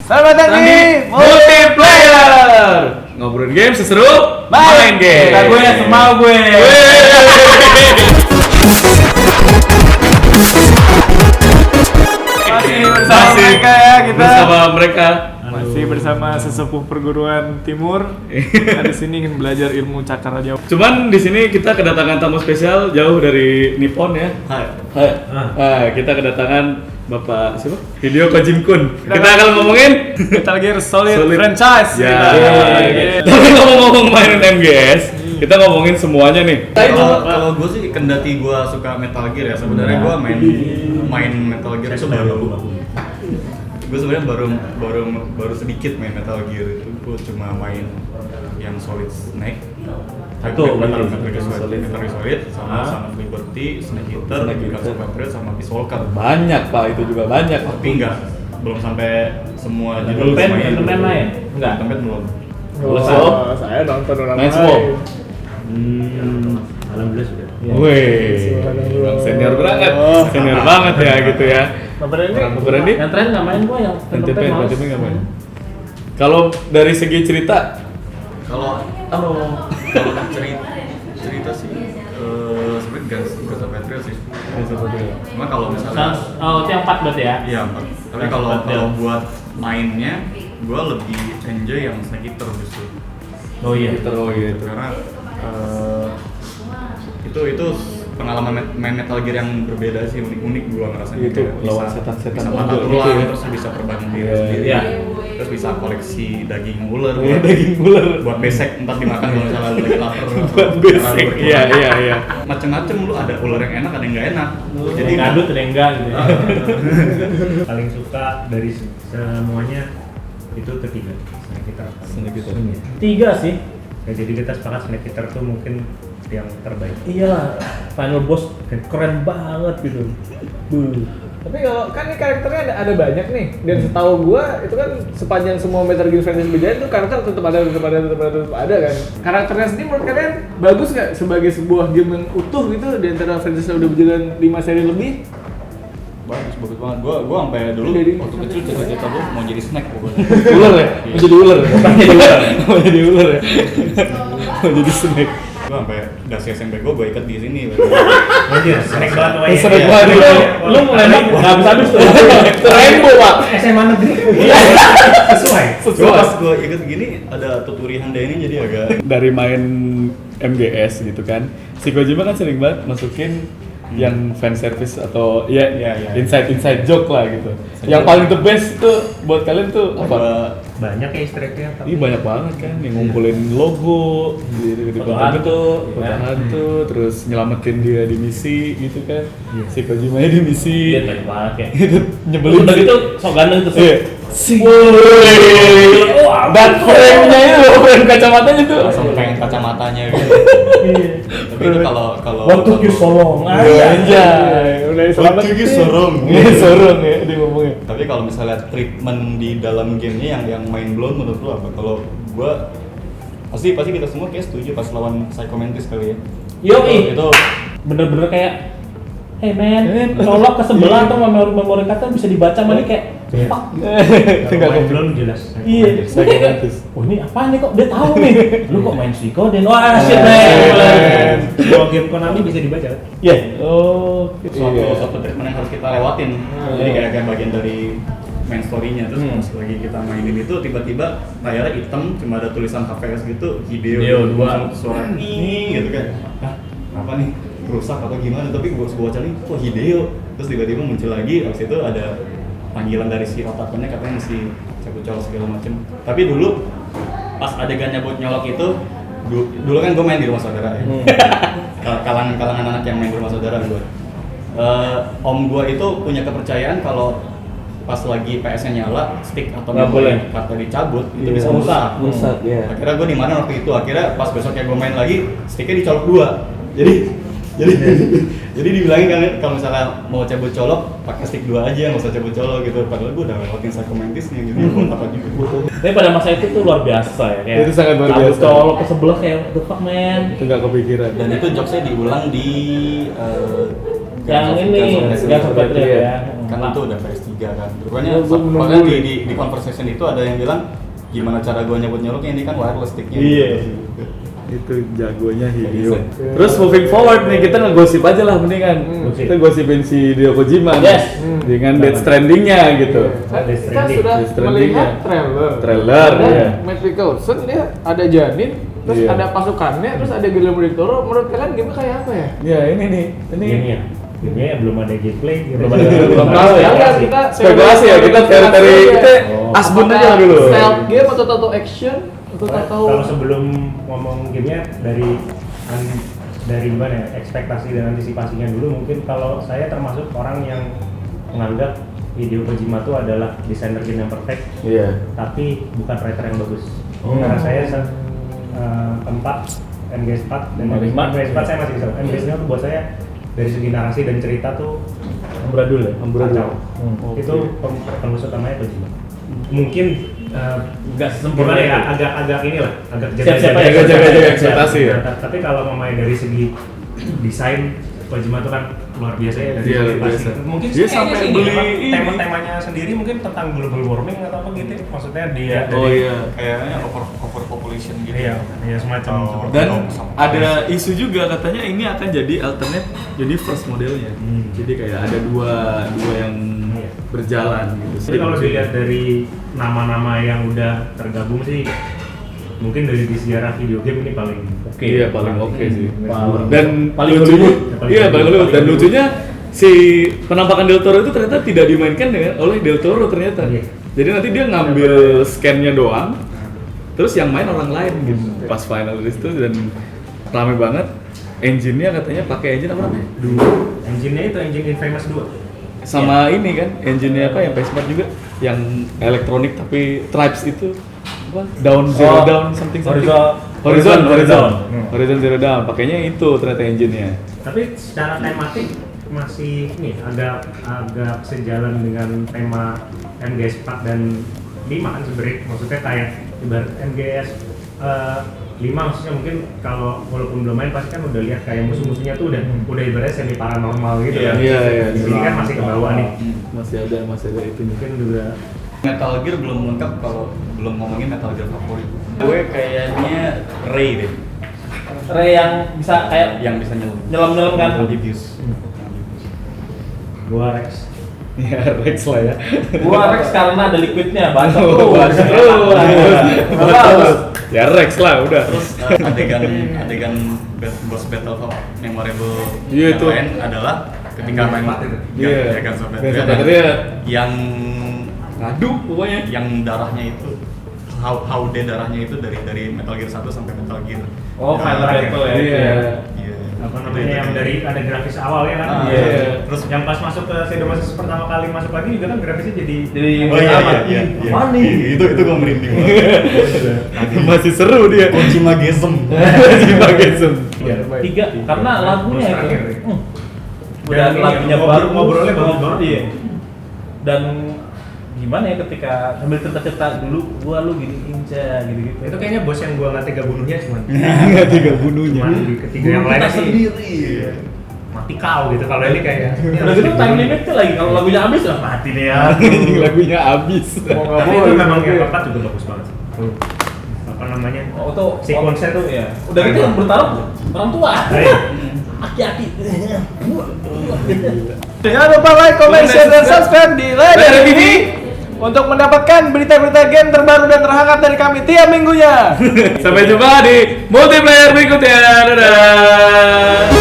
Selamat datang di Multiplayer. Ngobrolin game seseru, main game. Kita gue semau gue. Masih bersama mereka ya kita. Bersama mereka. Masih bersama sesepuh perguruan timur. Kita di sini ingin belajar ilmu cakar jauh. Cuman di sini kita kedatangan tamu spesial jauh dari Nippon ya. Hai. Kita kedatangan Bapak siapa? Hideo Kojima-kun. Kita akan ngomongin Metal Gear Solid franchise. Ya. Tapi ngomong-ngomong mainin MGS, kita ngomongin semuanya nih. Kalau gue sih kendati gue suka Metal Gear ya, sebenarnya gue main Metal Gear itu gue sebenarnya baru sedikit main Metal Gear itu. Gue cuma main yang Solid Snake, Metal Gear Solid sama Liberty, Snake Eater, Guns of Patriot sama Peace Walker. Banyak Pak, itu juga banyak. Tapi belum sampai semua judul Phantom main? Enggak. Belum. Saya nonton orang Main lain. semua. Alhamdulillah sudah. Wih, senior banget ya gitu ya. Berani? Yang terakhir nggak main gua yang NTP nggak main. Kalau dari segi cerita, Kalau cerita sih sebenarnya Guns of Patriot sih. Cuma kalau misalnya itu yang 4 berarti ya? iya, tapi kalau buat mainnya gue lebih enjoy yang Snake Eater justru. Oh iya. gitu. Karena itu pengalaman main Metal Gear yang berbeda sih, unik gue ngerasanya. Itu Kayak lawan bisa setan-setan mata gitu tulang, ya. terus bisa terbang diri Iya. sendiri, Iya. terus bisa koleksi daging ular. Daging ular. Buat besek ntar dimakan kalau misalnya lu lagi lapar. Buat besek, iya. Macem-macem lu, ada ular yang enak, ada yang nggak enak. Jadi ngadut ada yang enggak gitu. Paling suka dari semuanya itu ketiga Snake Eater. 3 sih. Ya, jadi kita sepakat Snake Eater tuh mungkin yang terbaik. Iya. Final boss keren banget gitu. Tapi kalau kan ini karakternya ada banyak nih, dan setahu gua itu kan sepanjang semua Metal Gear franchise berjalan itu karakter tetap ada kan. Karakternya sendiri menurut kalian bagus nggak sebagai sebuah game yang utuh gitu di antara franchise yang udah berjalan 5 seri lebih? Bagus banget. Gua sampai dulu waktu kecil cita-cita gua mau jadi snack pokoknya. Ular ya? Mau jadi ular. Mau jadi ular ya? Mau jadi snake. Gua sampai dasi SMP gua ikat di sini. Anjir, sering banget pokoknya. Sering banget. Lu ngelempar enggak habis-habis tuh. Rainbow Pak. SMA negeri. Sesuai. Gua pas gua ikat gini ada tuturi Honda ini jadi agak Dari main MGS gitu kan, si Kojima kan sering banget masukin yang fan service atau Iya. inside joke lah gitu. Yang paling the best itu buat kalian tuh apa? Banyak ya easter egg-nya. Ih banyak banget kan, yang ngumpulin logo di Foto hantu. foto hantu, terus nyelamatin dia di misi gitu kan. Si Kojima di misi. Dia banyak banget ya. Itu nyebelin. Udah gitu sok ganteng tuh. Iya. Dan frame-nya itu, frame kacamatanya tuh. langsung pengen kacamatanya gitu. Tapi itu kalau Waktu you solong. Anjay, udah selamat. sorong. Sorong ya dia ngomongnya. Tapi kalau misalnya treatment di dalam gamenya yang mind blown menurut lu apa? Kalau gua pasti kita semua kayak setuju pas lawan Psycho Mantis kali ya. Yoi. Itu Bener-bener kayak hey man, colok ke sebelah tuh memori kata bisa dibaca mana kayak fuck. Itu enggak Kalau main kok. belum jelas. Iya. Psycho Mantis. Oh ini apaan nih kok dia tahu nih. Lu kok main Suikoden? Wah shit man. Kalau game Konami bisa dibaca. Iya. Oh, suatu treatment yang harus kita lewatin. Jadi kayak bagian dari main story-nya. Terus pas lagi kita mainin itu tiba-tiba layarnya hitam, cuma ada tulisan HVS gitu, Hideo 2 suara nih gitu kan. Hah, apa nih? Rusak atau gimana? Tapi gua cari kok Hideo. Terus tiba-tiba muncul lagi, habis itu ada panggilan dari si otakunya katanya mesti cabut colok segala macem. Tapi dulu pas adegannya buat nyolok itu dulu kan gue main di rumah saudara ya. Kalangan anak yang main di rumah saudara gue. Om gue itu punya kepercayaan kalau pas lagi PS-nya nyala, stick atau nggak boleh kata dicabut itu bisa rusak. ya. Akhirnya gue di mana waktu itu, akhirnya pas besoknya gue main lagi, sticknya dicolok 2. Jadi dibilangin kan kalau misalnya mau cabut colok pakai stick 2 aja, nggak usah cabut colok gitu. Padahal gue udah lewatin Psycho Mantisnya gitu. Buat apa juga? Tapi pada masa itu tuh luar biasa ya kayak. Itu sangat luar cabut biasa. colok ke sebelah kayak what the fuck man. Itu enggak kepikiran. Dan itu jokesnya diulang di Yang ini Guns of Patriot ya. kan itu udah PS3 kan. Pokoknya Gua menunggu bahkan nih. di conversation itu ada yang bilang gimana cara gua nyebut-nyeruknya, ini kan wireless stick-nya. Iya. Itu jagonya Hideo. Iya. Terus moving forward nih, kita ngegosip aja lah mendingan. Gosip. Kita gosipin si Hideo Kojima Yes. dengan Death Stranding-nya gitu. Kan Death kita Stranding. sudah Death Stranding melihat ya. trailer, Iya. Matt Mikkelsen dia ada janin, terus Iya. ada pasukannya, terus ada Guillermo del Toro. Menurut kalian game kayak apa ya? Ya ini nih, ini Gamenya. Gamenya belum ada gameplay, Belum tahu ya. Enggak, kita spekulasi ya, kita teori kita Oh. asbun Apakah aja dulu. stealth game atau tato action atau tato Kalau sebelum ngomong gamenya dari gimana ya, ekspektasi dan antisipasinya dulu, mungkin kalau saya termasuk orang yang menganggap Hideo Kojima itu adalah desainer game yang perfect, Iya. tapi bukan writer yang bagus. Oh. Karena saya keempat MGS4 dan MGS4 saya masih bisa. MGS5 tuh buat saya dari segi narasi dan cerita tuh Amburadul ya? kacau. Oke. Itu penulis utamanya Kojima. Mungkin Enggak sempurna gimana ya, itu. agak inilah, agak Siap-siap aja, jaga-jaga ekspektasi ya. Tapi kalau memang dari segi desain Kojima itu kan luar biasa ya, dari Iya, segi luar biasa. pasti. Mungkin Dia sih sampai kayaknya sih beli memang ini. tema-temanya sendiri mungkin tentang global warming atau apa gitu. Maksudnya dia Oh iya. Kayaknya overpopulation gitu. Iya, iya semacam Oh. seperti Dan itu. ada isu juga katanya ini akan jadi alternate universe modelnya. Jadi kayak ada dua yang Iya. berjalan gitu. Jadi kalau dilihat dari nama-nama yang udah tergabung sih, mungkin dari di sejarah video game ini paling oke. Iya paling oke sih. Paling- Dan paling lucunya, Hollywood. iya paling Hollywood. Dan Paling lucunya si penampakan Del Toro itu ternyata tidak dimainkan oleh Del Toro ternyata. Iya. Jadi nanti dia ngambil scan-nya doang, terus yang main orang lain gitu. Pas final list itu dan rame banget. Engine-nya katanya pakai engine apa namanya? Engine-nya itu engine Infamous 2. Sama ini kan, engine-nya apa yang PS4 juga yang elektronik tapi Tribes itu apa? Down Zero Oh, Down something. Horizon Horizon Zero Dawn, pakainya itu ternyata engine-nya. Tapi secara tematik masih nih agak sejalan dengan tema MGS 4 dan 5 kan sebenarnya. Maksudnya kayak ibarat MGS 5 maksudnya mungkin kalau walaupun belum main pasti kan udah lihat kayak musuh-musuhnya tuh udah ibaratnya semi paranormal gitu kan. Iya. Di sini kan masih ke bawah nih. Masih ada itu. Mungkin juga Metal Gear belum lengkap kalau belum ngomongin Metal Gear favorit. Gue kayaknya Ray deh, Ray yang bisa kayak yang bisa nyelam. nyelam-nyelam kan? Diffuse. gua Rex. Ya Rex lah ya. Gua Rex karena ada liquidnya, banyak Oh, terus. bagus. Ya Rex lah udah. Terus adegan boss battle memorable Iya, yang itu. lain adalah ketika main Iya. Guns of Guns of Patriot Patriot. yang Ngadu pokoknya. yang darahnya itu Haude darahnya itu dari Metal Gear 1 sampai Metal Gear. Oh, final battle ya. Iya. Iya. Apa namanya yang dari ada grafis awal ya kan? Ah, iya. Terus yang pas masuk ke Sadomasochist pertama kali masuk lagi juga kan grafisnya jadi Oh iya apa? iya. Apaan nih? Itu gue merinding banget. Masih seru dia. Kojima Gesem. Kojima Gesem. Iya. 3 karena lagunya Terus itu. terakhir. Udah Dan lagunya yang baru ngobrolnya bagus banget. Iya. Dan gimana ya ketika sambil cerita-cerita dulu gua lu gini inca gitu-gitu. Itu kayaknya bos yang gua nggak tega bunuhnya cuman Nggak tiga bunuhnya. cuman di ketiga yang lainnya sih sendiri. iya. Mati kau gitu kalau ini kayak Udah gitu time limit tuh lagi kalau lagunya habis lah mati deh ya. Lagunya abis. Mau nggak tapi mau itu memang gitu yang ya. keempat juga bagus banget apa namanya Oh tuh sequence-nya tuh ya. Udah gitu yang bertarung orang tua. Iya. Aki-aki. Jangan lupa like, comment, share, dan subscribe di Layar TV untuk mendapatkan berita-berita game terbaru dan terhangat dari kami tiap minggunya. Sampai jumpa di multiplayer berikutnya. Dadah.